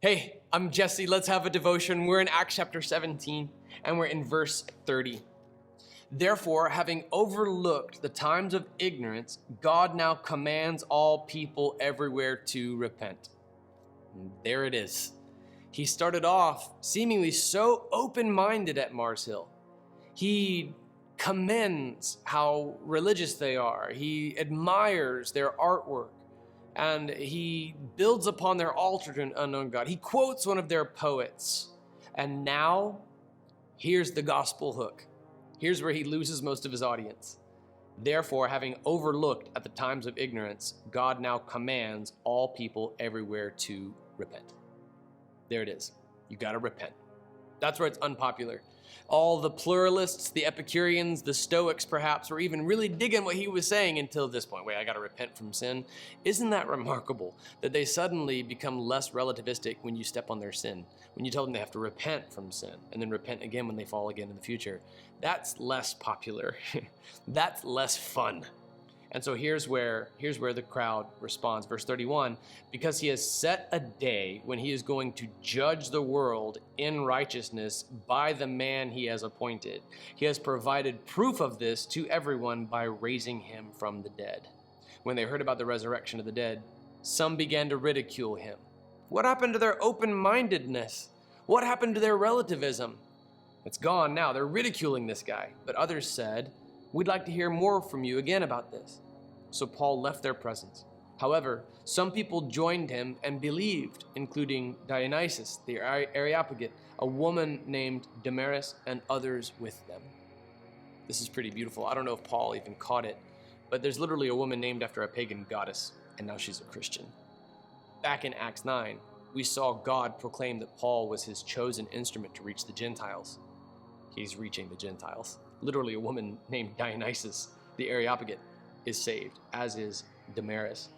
Hey, I'm Jesse. Let's have a devotion. We're in Acts chapter 17, and we're in verse 30. Therefore, having overlooked the times of ignorance, God now commands all people everywhere to repent. And there it is. He started off seemingly so open-minded at Mars Hill. He commends how religious they are. He admires their artwork. And he builds upon their altar to an unknown God. He quotes one of their poets. And now, here's the gospel hook. Here's where he loses most of his audience. Therefore, having overlooked at the times of ignorance, God now commands all people everywhere to repent. There it is. You got to repent. That's where it's unpopular. All the pluralists, the Epicureans, the Stoics perhaps, were even really digging what he was saying until this point. Wait, I got to repent from sin. Isn't that remarkable that they suddenly become less relativistic when you step on their sin? When you tell them they have to repent from sin and then repent again when they fall again in the future. That's less popular. That's less fun. And so here's where the crowd responds. Verse 31, because he has set a day when he is going to judge the world in righteousness by the man he has appointed. He has provided proof of this to everyone by raising him from the dead. When they heard about the resurrection of the dead, some began to ridicule him. What happened to their open-mindedness? What happened to their relativism? It's gone now. They're ridiculing this guy. But others said, we'd like to hear more from you again about this. So Paul left their presence. However, some people joined him and believed, including Dionysus, the Areopagite, a woman named Damaris, and others with them. This is pretty beautiful. I don't know if Paul even caught it, but there's literally a woman named after a pagan goddess, and now she's a Christian. Back in Acts 9, we saw God proclaim that Paul was his chosen instrument to reach the Gentiles. He's reaching the Gentiles. Literally a woman named Dionysus, the Areopagite, is saved, as is Damaris.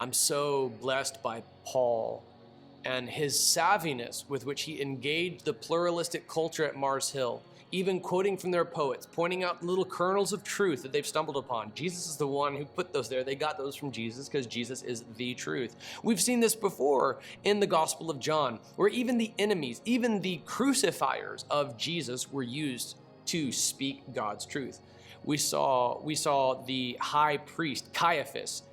I'm so blessed by Paul and his savviness with which he engaged the pluralistic culture at Mars Hill, even quoting from their poets, pointing out little kernels of truth that they've stumbled upon. Jesus is the one who put those there. They got those from Jesus because Jesus is the truth. We've seen this before in the Gospel of John, where even the enemies, even the crucifiers of Jesus were used to speak God's truth. We saw the high priest, Caiaphas,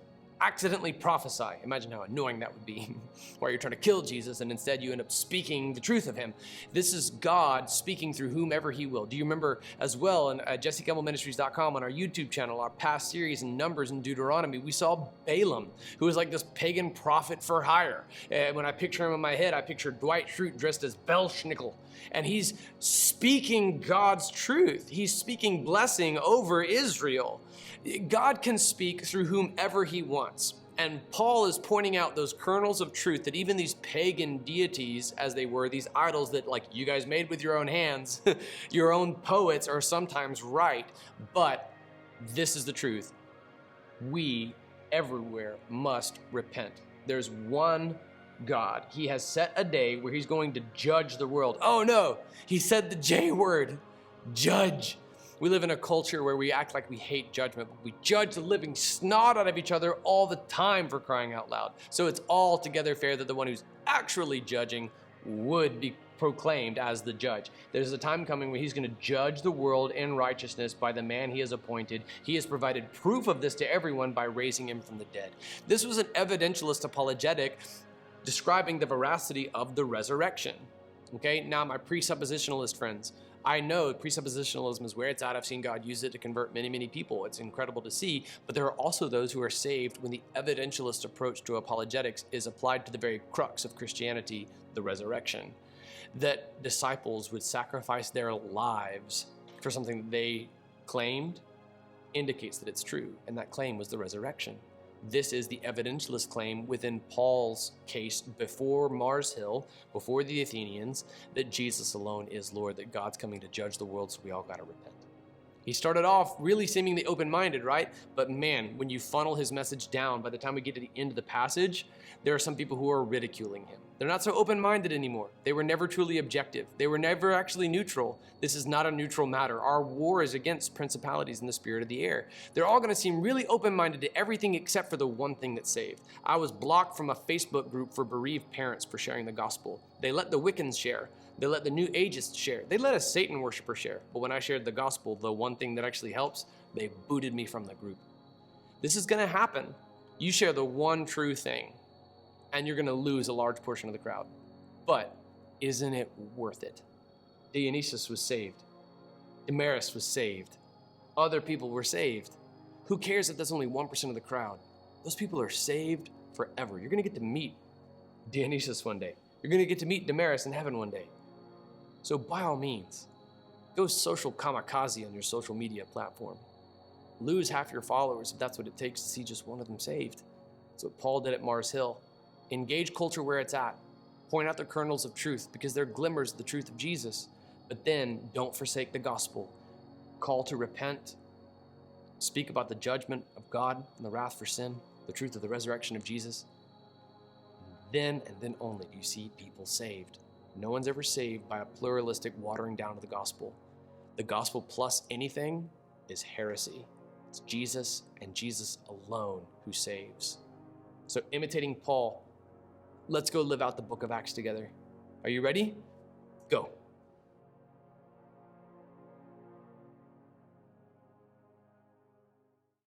accidentally prophesy. Imagine how annoying that would be, where you're trying to kill Jesus and instead you end up speaking the truth of him. This is God speaking through whomever he will. Do you remember as well on JesseCampbellMinistries.com on our YouTube channel, our past series in Numbers and Deuteronomy, we saw Balaam, who was like this pagan prophet for hire. When I picture him in my head, I picture Dwight Schrute dressed as Belsnickel. And he's speaking God's truth. He's speaking blessing over Israel. God can speak through whomever he wants. And Paul is pointing out those kernels of truth that even these pagan deities, as they were, these idols that like you guys made with your own hands, your own poets are sometimes right. But this is the truth. We everywhere must repent. There's one God. He has set a day where he's going to judge the world. Oh no, he said the J word, judge. We live in a culture where we act like we hate judgment, but we judge the living snot out of each other all the time, for crying out loud. So it's altogether fair that the one who's actually judging would be proclaimed as the judge. There's a time coming when he's going to judge the world in righteousness by the man he has appointed. He has provided proof of this to everyone by raising him from the dead. This was an evidentialist apologetic describing the veracity of the resurrection. Okay, now my presuppositionalist friends, I know presuppositionalism is where it's at. I've seen God use it to convert many, many people. It's incredible to see, but there are also those who are saved when the evidentialist approach to apologetics is applied to the very crux of Christianity, the resurrection. That disciples would sacrifice their lives for something that they claimed indicates that it's true, and that claim was the resurrection. This is the evidentialist claim within Paul's case before Mars Hill, before the Athenians, that Jesus alone is Lord, that God's coming to judge the world, so we all got to repent. He started off really seemingly open-minded, right? But man, when you funnel his message down, by the time we get to the end of the passage, there are some people who are ridiculing him. They're not so open-minded anymore. They were never truly objective. They were never actually neutral. This is not a neutral matter. Our war is against principalities in the spirit of the air. They're all going to seem really open-minded to everything except for the one thing that's saved. I was blocked from a Facebook group for bereaved parents for sharing the gospel. They let the Wiccans share. They let the New Ageists share. They let a Satan worshiper share. But when I shared the gospel, the one thing that actually helps, they booted me from the group. This is going to happen. You share the one true thing, and you're going to lose a large portion of the crowd. But isn't it worth it? Dionysius was saved. Damaris was saved. Other people were saved. Who cares if that's only 1% of the crowd? Those people are saved forever. You're going to get to meet Dionysius one day. You're going to get to meet Damaris in heaven one day. So by all means, go social kamikaze on your social media platform. Lose half your followers if that's what it takes to see just one of them saved. That's what Paul did at Mars Hill. Engage culture where it's at. Point out the kernels of truth because they're glimmers of the truth of Jesus. But then don't forsake the gospel. Call to repent. Speak about the judgment of God and the wrath for sin, the truth of the resurrection of Jesus. Then and then only do you see people saved. No one's ever saved by a pluralistic watering down of the gospel. The gospel plus anything is heresy. It's Jesus and Jesus alone who saves. So imitating Paul, let's go live out the book of Acts together. Are you ready?